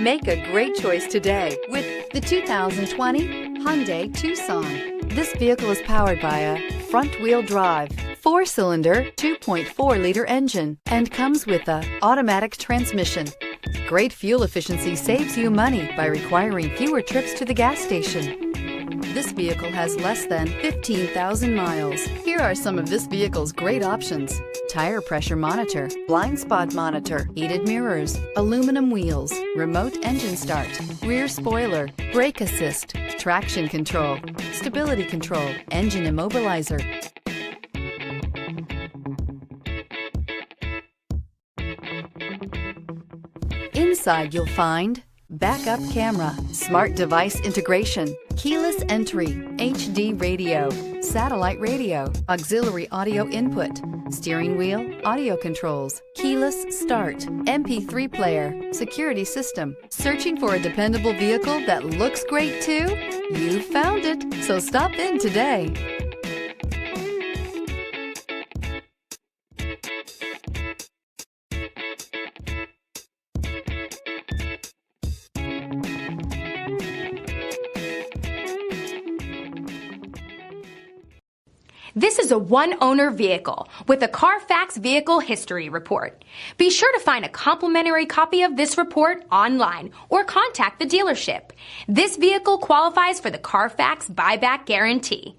Make a great choice today with the 2020 Hyundai Tucson. This vehicle is powered by a front-wheel drive, 4-cylinder, 2.4-liter engine, and comes with a automatic transmission. Great fuel efficiency saves you money by requiring fewer trips to the gas station. This vehicle has less than 15,000 miles. Here are some of this vehicle's great options: tire pressure monitor, blind spot monitor, heated mirrors, aluminum wheels, remote engine start, rear spoiler, brake assist, traction control, stability control, engine immobilizer. Inside you'll find backup camera, smart device integration, keyless entry, HD radio, satellite radio, auxiliary audio input, steering wheel audio controls, keyless start, MP3 player, security system. Searching for a dependable vehicle that looks great too? You found it, so stop in today. This is a one-owner vehicle with a Carfax Vehicle History Report. Be sure to find a complimentary copy of this report online or contact the dealership. This vehicle qualifies for the Carfax Buyback Guarantee.